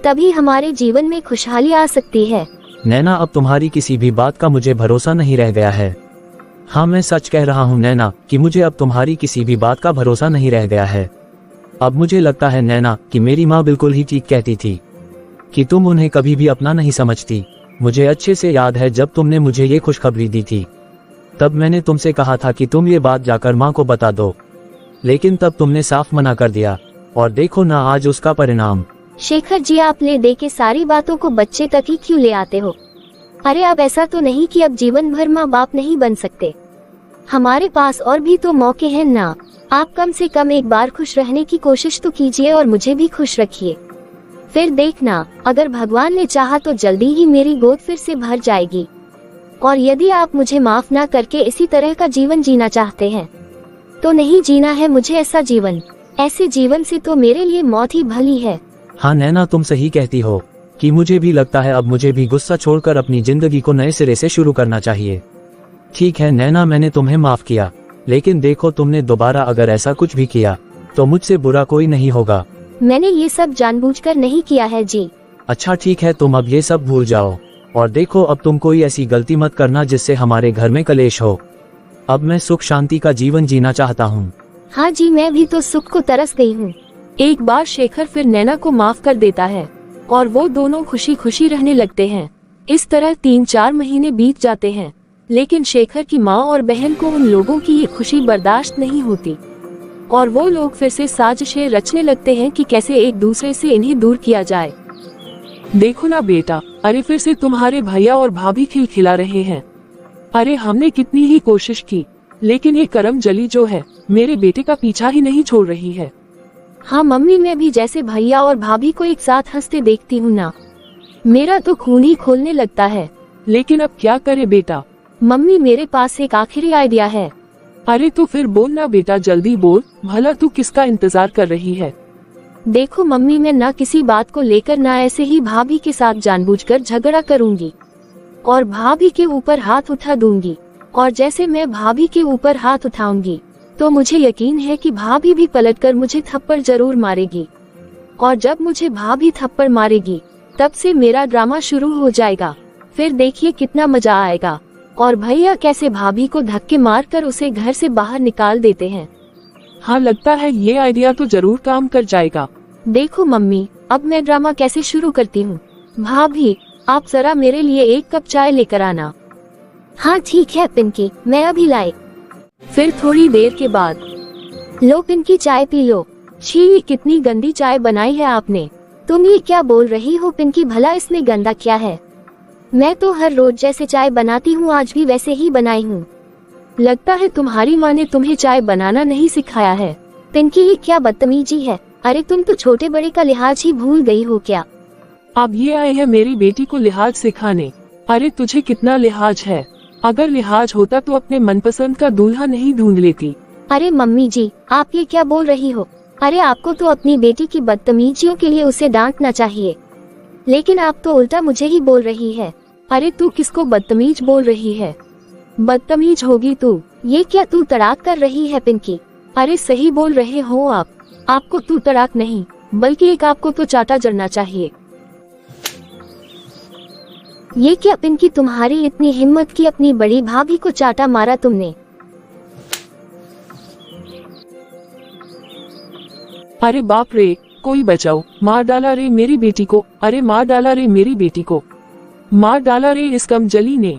Speaker 4: तभी हमारे जीवन में खुशहाली आ सकती है।
Speaker 3: नैना, अब तुम्हारी किसी भी बात का मुझे भरोसा नहीं रह गया है। हाँ मैं सच कह रहा हूँ नैना कि मुझे अब तुम्हारी किसी भी बात का भरोसा नहीं रह गया है। अब मुझे लगता है नैना कि मेरी माँ बिल्कुल ही ठीक कहती थी कि तुम उन्हें कभी भी अपना नहीं समझती। मुझे अच्छे से याद है जब तुमने मुझे ये खुशखबरी दी थी, तब मैंने तुमसे कहा था कि तुम ये बात जाकर माँ को बता दो, लेकिन तब तुमने साफ मना कर दिया, और देखो ना आज उसका परिणाम।
Speaker 4: शेखर जी, आप ले दे के सारी बातों को बच्चे तक ही क्यों ले आते हो? अरे अब ऐसा तो नहीं कि अब जीवन भर माँ बाप नहीं बन सकते। हमारे पास और भी तो मौके हैं ना। आप कम से कम एक बार खुश रहने की कोशिश तो कीजिए और मुझे भी खुश रखिए। फिर देखना, अगर भगवान ने चाहा तो जल्दी ही मेरी गोद फिर से भर जाएगी। और यदि आप मुझे माफ ना करके इसी तरह का जीवन जीना चाहते हैं, तो नहीं जीना है मुझे ऐसा जीवन। ऐसे जीवन से तो मेरे लिए मौत ही भली है।
Speaker 3: हाँ नैना, तुम सही कहती हो कि मुझे भी लगता है अब मुझे भी गुस्सा छोड़कर अपनी जिंदगी को नए सिरे से शुरू करना चाहिए। ठीक है नैना, मैंने तुम्हें माफ किया, लेकिन देखो तुमने दोबारा अगर ऐसा कुछ भी किया तो मुझसे बुरा कोई नहीं होगा।
Speaker 4: मैंने ये सब जानबूझकर नहीं किया है जी।
Speaker 3: अच्छा ठीक है, तुम अब ये सब भूल जाओ, और देखो अब तुम कोई ऐसी गलती मत करना जिससे हमारे घर में कलेश हो। अब मैं सुख शांति का जीवन जीना चाहता हूँ।
Speaker 4: हाँ जी, मैं भी तो सुख को तरस गई हूँ।
Speaker 1: एक बार शेखर फिर नैना को माफ कर देता है और वो दोनों खुशी खुशी रहने लगते हैं। इस तरह 3-4 महीने बीत जाते हैं, लेकिन शेखर की माँ और बहन को उन लोगों की ये खुशी बर्दाश्त नहीं होती, और वो लोग फिर से साजिशें रचने लगते हैं कि कैसे एक दूसरे से इन्हें दूर किया जाए।
Speaker 2: देखो ना बेटा, अरे फिर से तुम्हारे भैया और भाभी खिलखिला रहे हैं। अरे हमने कितनी ही कोशिश की, लेकिन ये करमजली जो है मेरे बेटे का पीछा ही नहीं छोड़ रही है।
Speaker 1: हाँ मम्मी, मैं भी जैसे भैया और भाभी को एक साथ हंसते देखती हूँ ना, मेरा तो खून ही खोलने लगता है।
Speaker 2: लेकिन अब क्या करे बेटा?
Speaker 1: मम्मी, मेरे पास एक आखिरी आइडिया है।
Speaker 2: अरे तो फिर बोल ना बेटा, जल्दी बोल, भला तू किसका इंतजार कर रही है?
Speaker 1: देखो मम्मी, मैं ना किसी बात को लेकर ना ऐसे ही भाभी के साथ जानबूझकर झगड़ा करूंगी और भाभी के ऊपर हाथ उठा दूंगी। और जैसे मैं भाभी के ऊपर हाथ उठाऊंगी तो मुझे यकीन है कि भाभी भी पलटकर मुझे थप्पड़ जरूर मारेगी। और जब मुझे भाभी थप्पड़ मारेगी तब से मेरा ड्रामा शुरू हो जाएगा। फिर देखिए कितना मजा आएगा। और भैया कैसे भाभी को धक्के मारकर उसे घर से बाहर निकाल देते हैं।
Speaker 2: हाँ, लगता है ये आइडिया तो जरूर काम कर जाएगा।
Speaker 1: देखो मम्मी, अब मैं ड्रामा कैसे शुरू करती हूँ। भाभी, आप जरा मेरे लिए 1 कप चाय लेकर आना।
Speaker 4: हाँ ठीक है पिंकी, मैं अभी लाई।
Speaker 1: फिर थोड़ी देर के बाद,
Speaker 4: लो पिंकी, चाय पी लो।
Speaker 1: छी, कितनी गंदी चाय बनाई है आपने।
Speaker 4: तुम ये क्या बोल रही हो पिंकी, भला इसमें गंदा क्या है? मैं तो हर रोज जैसे चाय बनाती हूँ आज भी वैसे ही बनाई हूँ।
Speaker 1: लगता है तुम्हारी माँ ने तुम्हें चाय बनाना नहीं सिखाया है।
Speaker 4: पिंकी, ये क्या बदतमीजी है? अरे तुम तो छोटे बड़े का लिहाज ही भूल गई हो क्या?
Speaker 2: अब ये आए हैं मेरी बेटी को लिहाज सिखाने। अरे तुझे कितना लिहाज है? अगर लिहाज होता तो अपने मनपसंद का दूल्हा नहीं ढूंढ लेती।
Speaker 4: अरे मम्मी जी, आप ये क्या बोल रही हो? अरे आपको तो अपनी बेटी की बदतमीजियों के लिए उसे डांटना चाहिए, लेकिन आप तो उल्टा मुझे ही बोल रही है।
Speaker 1: अरे तू किसको बदतमीज बोल रही है? बदतमीज होगी तू।
Speaker 4: ये क्या तू तड़ाक कर रही है पिंकी?
Speaker 1: अरे सही बोल रहे हो आप। आपको तू तड़ाक नहीं बल्कि एक आपको तो चाटा जड़ना चाहिए।
Speaker 4: ये क्या पिंकी, तुम्हारी इतनी हिम्मत कि अपनी बड़ी भाभी को चाटा मारा तुमने?
Speaker 2: अरे बाप रे, कोई बचाओ, मार डाला रे मेरी बेटी को। अरे मार डाला रे मेरी बेटी को, मार डाला रे इस कमजली ने।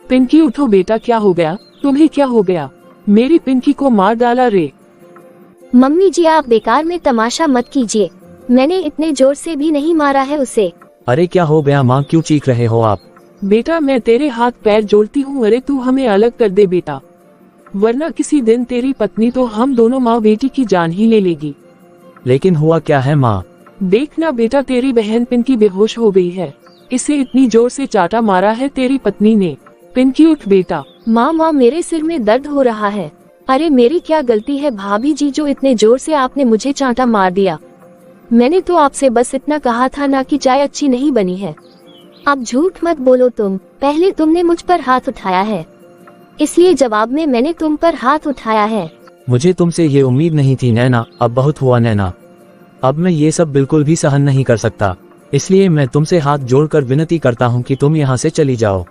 Speaker 2: पिंकी उठो बेटा, क्या हो गया तुम्हें? क्या हो गया? मेरी पिंकी को मार डाला रे।
Speaker 4: मम्मी जी, आप बेकार में तमाशा मत कीजिए, मैंने इतने जोर से भी नहीं मारा है उसे।
Speaker 3: अरे क्या हो गया माँ, क्यों चीख रहे हो आप?
Speaker 2: बेटा मैं तेरे हाथ पैर जोड़ती हूँ, अरे तू हमें अलग कर दे बेटा, वरना किसी दिन तेरी पत्नी तो हम दोनों माँ बेटी की जान ही ले लेगी।
Speaker 3: लेकिन हुआ क्या है माँ?
Speaker 2: देखना बेटा, तेरी बहन पिंकी बेहोश हो गई है। इसे इतनी जोर से चाटा मारा है तेरी पत्नी ने। पिंकी उठ बेटा।
Speaker 1: माँ, मेरे सिर में दर्द हो रहा है। अरे मेरी क्या गलती है भाभी जी, जो इतने जोर से आपने मुझे चांटा मार दिया। मैंने तो आपसे बस इतना कहा था ना कि चाय अच्छी नहीं बनी है।
Speaker 4: अब झूठ मत बोलो तुम, पहले तुमने मुझ पर हाथ उठाया है, इसलिए जवाब में मैंने तुम पर हाथ उठाया है।
Speaker 3: मुझे तुमसे ये उम्मीद नहीं थी नैना, अब बहुत हुआ नैना। अब मैं ये सब बिल्कुल भी सहन नहीं कर सकता, इसलिए मैं तुमसे हाथ जोड़कर विनती करता हूँ कि तुम यहाँ से चली जाओ।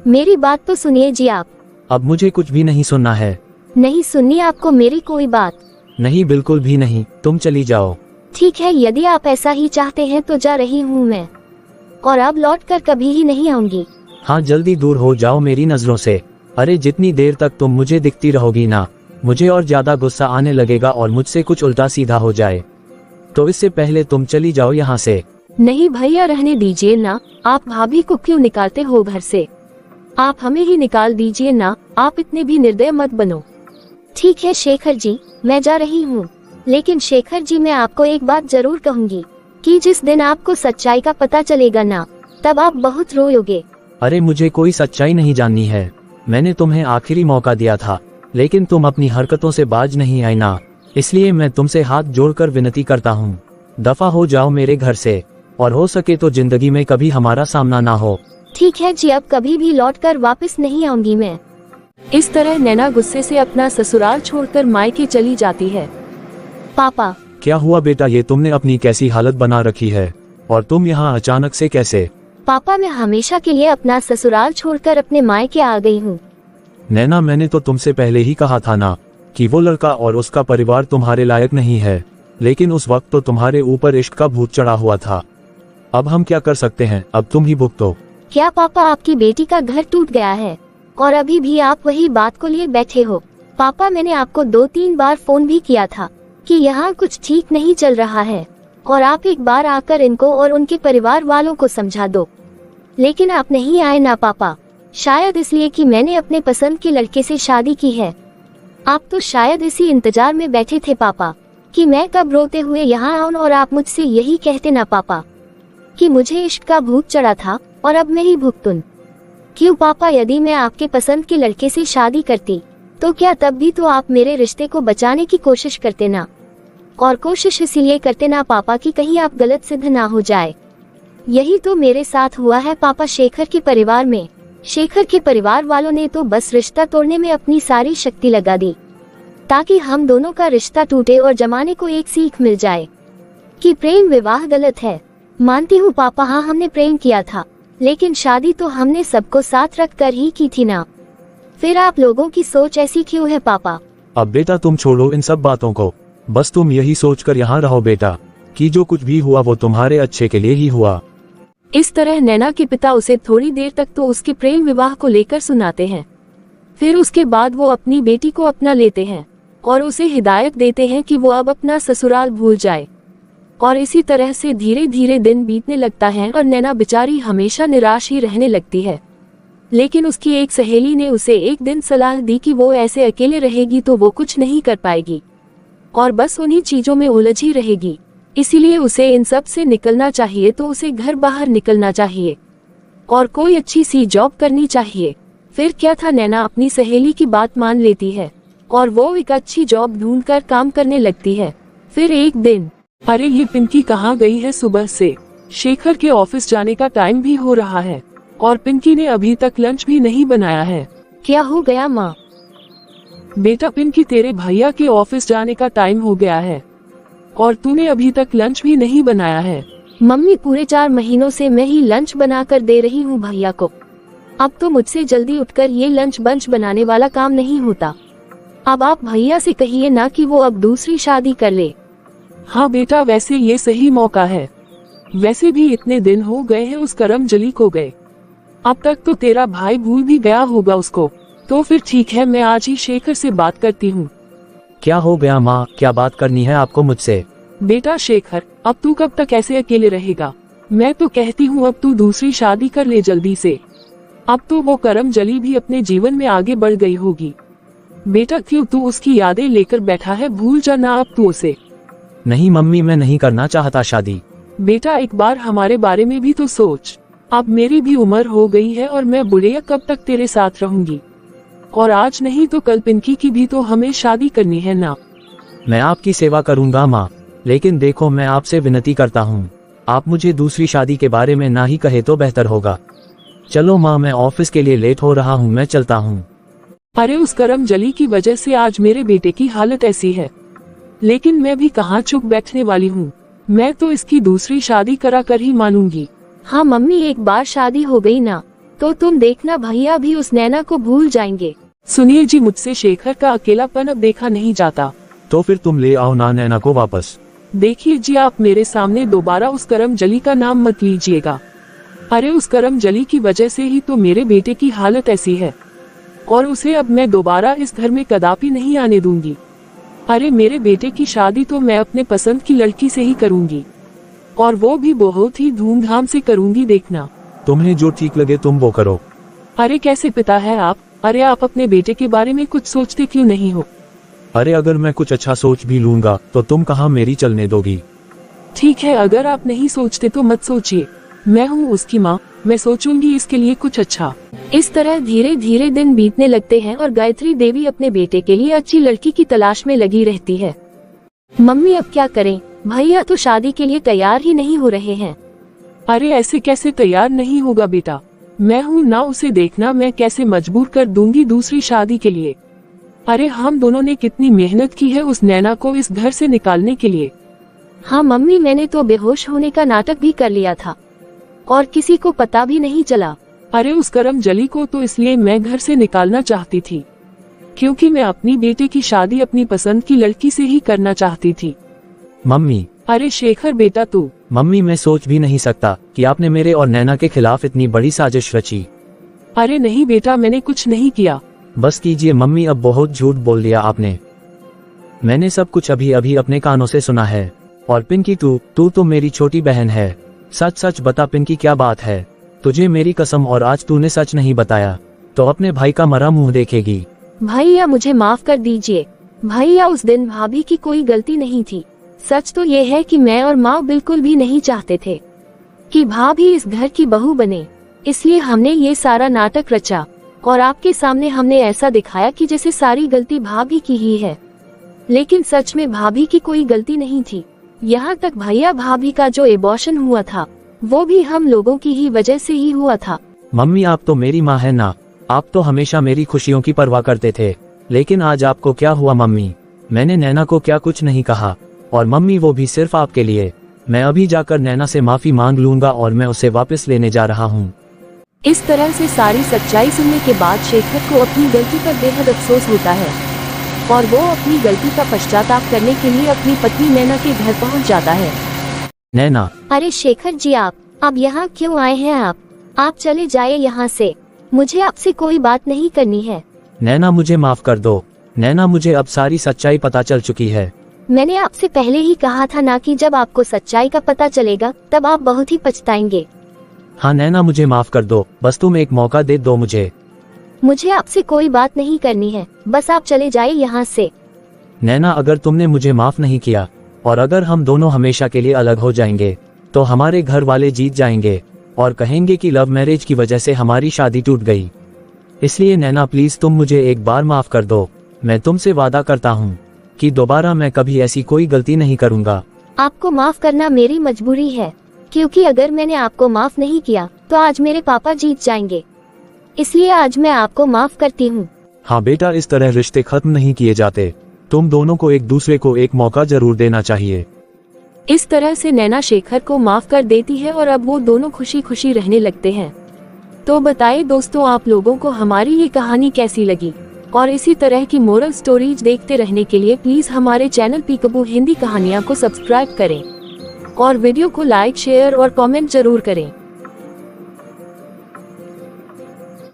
Speaker 4: मेरी बात तो सुनिए जी आप।
Speaker 3: अब मुझे कुछ भी नहीं सुनना है।
Speaker 4: नहीं सुननी आपको मेरी कोई बात?
Speaker 3: नहीं, बिल्कुल भी नहीं, तुम चली जाओ।
Speaker 4: ठीक है, यदि आप ऐसा ही चाहते हैं तो जा रही हूँ मैं, और अब लौट कर कभी ही नहीं आऊंगी।
Speaker 3: हाँ, जल्दी दूर हो जाओ मेरी नजरों से। अरे जितनी देर तक तुम मुझे दिखती रहोगी ना, मुझे और ज्यादा गुस्सा आने लगेगा और मुझसे कुछ उल्टा सीधा हो जाए। तो इससे पहले तुम चली जाओ यहाँ से।
Speaker 1: नहीं भैया, रहने दीजिए ना। आप भाभी को क्यों निकालते हो घर से? आप हमें ही निकाल दीजिए ना, आप इतने भी निर्दय मत बनो।
Speaker 4: ठीक है शेखर जी, मैं जा रही हूँ, लेकिन शेखर जी मैं आपको एक बात जरूर कहूँगी कि जिस दिन आपको सच्चाई का पता चलेगा ना, तब आप बहुत रोयोगे।
Speaker 3: अरे मुझे कोई सच्चाई नहीं जाननी है। मैंने तुम्हें आखिरी मौका दिया था, लेकिन तुम अपनी हरकतों से बाज नहीं आई ना, इसलिए मैं तुमसे हाथ जोड़कर विनती करता हूँ, दफा हो जाओ मेरे घर से, और हो सके तो जिंदगी में कभी हमारा सामना ना हो।
Speaker 4: ठीक है जी, अब कभी भी लौटकर वापस नहीं आऊंगी मैं।
Speaker 1: इस तरह नैना गुस्से से अपना ससुराल छोड़कर मायके चली जाती है।
Speaker 4: पापा,
Speaker 3: क्या हुआ बेटा, ये तुमने अपनी कैसी हालत बना रखी है, और तुम यहाँ अचानक से कैसे?
Speaker 4: पापा, मैं हमेशा के लिए अपना ससुराल छोड़कर अपने मायके आ गई हूँ।
Speaker 3: नैना, मैंने तो तुमसे पहले ही कहा था ना कि वो लड़का और उसका परिवार तुम्हारे लायक नहीं है, लेकिन उस वक्त तो तुम्हारे ऊपर इश्क का भूत चढ़ा हुआ था। अब हम क्या कर सकते हैं, अब तुम ही भुगतो।
Speaker 4: क्या पापा, आपकी बेटी का घर टूट गया है और अभी भी आप वही बात को लिए बैठे हो? पापा, मैंने आपको 2-3 बार फोन भी किया था कि यहाँ कुछ ठीक नहीं चल रहा है और आप एक बार आकर इनको और उनके परिवार वालों को समझा दो, लेकिन आप नहीं आए ना पापा। शायद इसलिए कि मैंने अपने पसंद के लड़के से शादी की है। आप तो शायद इसी इंतजार में बैठे थे पापा कि मैं कब रोते हुए यहाँ आऊं और आप मुझसे यही कहते ना पापा कि मुझे इश्क का भूत चढ़ा था और अब मैं ही भुगतूं। क्यों पापा, यदि मैं आपके पसंद के लड़के से शादी करती तो क्या तब भी तो आप मेरे रिश्ते को बचाने की कोशिश करते ना, और कोशिश इसीलिए करते ना पापा कि कहीं आप गलत सिद्ध ना हो जाए। यही तो मेरे साथ हुआ है पापा, शेखर के परिवार में। शेखर के परिवार वालों ने तो बस रिश्ता तोड़ने में अपनी सारी शक्ति लगा दी, ताकि हम दोनों का रिश्ता टूटे और जमाने को एक सीख मिल जाए कि प्रेम विवाह गलत है। मानती हूँ पापा, हाँ हमने प्रेम किया था, लेकिन शादी तो हमने सबको साथ रख कर ही की थी ना। फिर आप लोगों की सोच ऐसी क्यों है पापा?
Speaker 3: अब बेटा तुम छोड़ो इन सब बातों को, बस तुम यही सोचकर यहाँ रहो बेटा कि जो कुछ भी हुआ वो तुम्हारे अच्छे के लिए ही हुआ।
Speaker 1: इस तरह नैना के पिता उसे थोड़ी देर तक तो उसके प्रेम विवाह को लेकर सुनाते हैं। फिर उसके बाद वो अपनी बेटी को अपना लेते हैं और उसे हिदायत देते हैं कि वो अब अपना ससुराल भूल जाए। और इसी तरह से धीरे धीरे दिन बीतने लगता है और नैना बेचारी हमेशा निराश ही रहने लगती है। लेकिन उसकी एक सहेली ने उसे एक दिन सलाह दी कि वो ऐसे अकेले रहेगी तो वो कुछ नहीं कर पाएगी और बस उन्हीं चीजों में उलझी रहेगी। इसीलिए उसे इन सब से निकलना चाहिए, तो उसे घर बाहर निकलना चाहिए और कोई अच्छी सी जॉब करनी चाहिए। फिर क्या था, नैना अपनी सहेली की बात मान लेती है और वो एक अच्छी जॉब ढूंढकर काम करने लगती है। फिर एक दिन,
Speaker 2: अरे ये पिंकी कहाँ गई है सुबह से? शेखर के ऑफिस जाने का टाइम भी हो रहा है और पिंकी ने अभी तक लंच भी नहीं बनाया है।
Speaker 1: क्या हो गया माँ?
Speaker 2: बेटा पिंकी, तेरे भैया के ऑफिस जाने का टाइम हो गया है और तूने अभी तक लंच भी नहीं बनाया है।
Speaker 1: मम्मी, पूरे 4 महीनों से मैं ही लंच बना कर दे रही हूँ भैया को। अब तो मुझसे जल्दी उठकर ये लंच बंच बनाने वाला काम नहीं होता। अब आप भैया से कहिए ना कि वो अब दूसरी शादी कर ले।
Speaker 2: हाँ बेटा, वैसे ये सही मौका है। वैसे भी इतने दिन हो गए हैं उस करमजली को गए, अब तक तो तेरा भाई भूल भी गया होगा उसको। तो फिर ठीक है, मैं आज ही शेखर से बात करती हूँ।
Speaker 3: क्या हो गया माँ, क्या बात करनी है आपको मुझसे?
Speaker 2: बेटा शेखर, अब तू कब तक ऐसे अकेले रहेगा? मैं तो कहती हूँ अब तू दूसरी शादी कर ले जल्दी से। अब तो वो करमजली भी अपने जीवन में आगे बढ़ गई होगी। बेटा क्यों तू उसकी यादें लेकर बैठा है? भूल जाना अब तू उसे।
Speaker 3: नहीं मम्मी, मैं नहीं करना चाहता शादी।
Speaker 2: बेटा एक बार हमारे बारे में भी तो सोच। अब मेरी भी उम्र हो गई है और मैं बुढ़िया कब तक तेरे साथ रहूंगी? और आज नहीं तो कल पिंकी की भी तो हमें शादी करनी है ना।
Speaker 3: मैं आपकी सेवा करूंगा माँ, लेकिन देखो मैं आपसे विनती करता हूँ, आप मुझे दूसरी शादी के बारे में ना ही कहे तो बेहतर होगा। चलो माँ, मैं ऑफिस के लिए लेट हो रहा हूँ, मैं चलता हूँ।
Speaker 2: अरे उस करमजली की वजह से आज मेरे बेटे की हालत ऐसी है, लेकिन मैं भी कहाँ चुप बैठने वाली हूँ। मैं तो इसकी दूसरी शादी करा कर ही मानूंगी।
Speaker 1: हाँ मम्मी, एक बार शादी हो गई ना तो तुम देखना भैया भी उस नैना को भूल जाएंगे।
Speaker 2: सुनिए जी, मुझसे शेखर का अकेलापन अब देखा नहीं जाता।
Speaker 3: तो फिर तुम ले आओ ना नैना को वापस।
Speaker 2: देखिए जी, आप मेरे सामने दोबारा उस करमजली का नाम मत लीजिएगा। अरे उस करमजली की वजह से ही तो मेरे बेटे की हालत ऐसी है और उसे अब मैं दोबारा इस घर में कदापि नहीं आने दूंगी। अरे मेरे बेटे की शादी तो मैं अपने पसंद की लड़की से ही करूंगी और वो भी बहुत ही धूमधाम से करूंगी, देखना।
Speaker 3: तुम्हें जो ठीक लगे तुम वो करो।
Speaker 2: अरे कैसे पिता है आप? अरे आप अपने बेटे के बारे में कुछ सोचते क्यों नहीं हो?
Speaker 3: अरे अगर मैं कुछ अच्छा सोच भी लूंगा तो तुम कहाँ मेरी चलने दोगी?
Speaker 2: ठीक है, अगर आप नहीं सोचते तो मत सोचिए, मैं हूँ उसकी माँ, मैं सोचूंगी इसके लिए कुछ अच्छा।
Speaker 1: इस तरह धीरे धीरे दिन बीतने लगते हैं और गायत्री देवी अपने बेटे के लिए अच्छी लड़की की तलाश में लगी रहती है। मम्मी अब क्या करें, भैया तो शादी के लिए तैयार ही नहीं हो रहे हैं।
Speaker 2: अरे ऐसे कैसे तैयार नहीं होगा बेटा? मैं हूँ ना, उसे देखना मैं कैसे मजबूर कर दूंगी दूसरी शादी के लिए। अरे हम दोनों ने कितनी मेहनत की है उस नैना को इस घर से निकालने के लिए।
Speaker 1: हाँ मम्मी, मैंने तो बेहोश होने का नाटक भी कर लिया था और किसी को पता भी नहीं चला।
Speaker 2: अरे उस करमजली को तो इसलिए मैं घर से निकालना चाहती थी क्योंकि मैं अपनी बेटे की शादी अपनी पसंद की लड़की से ही करना चाहती थी।
Speaker 3: मम्मी।
Speaker 2: अरे शेखर बेटा तू।
Speaker 3: मम्मी, मैं सोच भी नहीं सकता कि आपने मेरे और नैना के खिलाफ इतनी बड़ी साजिश रची।
Speaker 2: अरे नहीं बेटा, मैंने कुछ नहीं किया।
Speaker 3: बस कीजिए मम्मी, अब बहुत झूठ बोल दिया आपने। मैंने सब कुछ अभी अभी अपने कानों से सुना है। और पिंकी, तू तो मेरी छोटी बहन है। सच सच बता पिंकी, क्या बात है? तुझे मेरी कसम, और आज तूने सच नहीं बताया तो अपने भाई का मरा मुंह देखेगी।
Speaker 1: भैया मुझे माफ कर दीजिए। भैया उस दिन भाभी की कोई गलती नहीं थी। सच तो ये है कि मैं और माँ बिल्कुल भी नहीं चाहते थे कि भाभी इस घर की बहू बने, इसलिए हमने ये सारा नाटक रचा। और आपके सामने हमने ऐसा दिखाया कि जैसे सारी गलती भाभी की ही है, लेकिन सच में भाभी की कोई गलती नहीं थी। यहाँ तक भैया भाभी का जो एबॉर्शन हुआ था वो भी हम लोगों की ही वजह से ही हुआ था।
Speaker 3: मम्मी आप तो मेरी माँ है ना, आप तो हमेशा मेरी खुशियों की परवाह करते थे, लेकिन आज आपको क्या हुआ मम्मी? मैंने नैना को क्या कुछ नहीं कहा, और मम्मी वो भी सिर्फ आपके लिए। मैं अभी जाकर नैना से माफी मांग लूंगा और मैं उसे वापस लेने जा रहा हूँ।
Speaker 1: इस तरह से सारी सच्चाई सुनने के बाद शेखर को अपनी गलती पर बेहद अफसोस होता है और वो अपनी गलती का पश्चाताप करने के लिए अपनी पत्नी नैना के घर पहुंच जाता है।
Speaker 3: नैना,
Speaker 4: अरे शेखर जी, आप यहाँ क्यों आए हैं? आप चले जाए यहाँ से, मुझे आपसे कोई बात नहीं करनी है।
Speaker 3: नैना मुझे माफ कर दो। नैना मुझे अब सारी सच्चाई पता चल चुकी है।
Speaker 4: मैंने आपसे पहले ही कहा था ना कि जब आपको सच्चाई का पता चलेगा तब आप बहुत ही पछताएंगे।
Speaker 3: हाँ नैना मुझे माफ कर दो, बस तुम एक मौका दे दो मुझे।
Speaker 4: मुझे आपसे कोई बात नहीं करनी है, बस आप चले जाए यहाँ से।
Speaker 3: नैना अगर तुमने मुझे माफ नहीं किया और अगर हम दोनों हमेशा के लिए अलग हो जाएंगे तो हमारे घर वाले जीत जाएंगे और कहेंगे कि लव मैरिज की वजह से हमारी शादी टूट गई। इसलिए नैना प्लीज तुम मुझे एक बार माफ कर दो। मैं तुमसे वादा करता हूँ कि दोबारा मैं कभी ऐसी कोई गलती नहीं करूँगा।
Speaker 4: आपको माफ करना मेरी मजबूरी है, क्योंकि अगर मैंने आपको माफ नहीं किया तो आज मेरे पापा जीत जाएंगे। इसलिए आज मैं आपको माफ करती हूँ।
Speaker 3: हाँ बेटा, इस तरह रिश्ते खत्म नहीं किए जाते। तुम दोनों को एक दूसरे को एक मौका जरूर देना चाहिए।
Speaker 1: इस तरह से नैना शेखर को माफ कर देती है और अब वो दोनों खुशी खुशी रहने लगते हैं। तो बताइए दोस्तों, आप लोगों को हमारी ये कहानी कैसी लगी? और इसी तरह की मोरल स्टोरीज देखते रहने के लिए प्लीज हमारे चैनल पीकबू हिंदी कहानियाँ को सब्सक्राइब करें और वीडियो को लाइक, शेयर और कमेंट जरूर करें।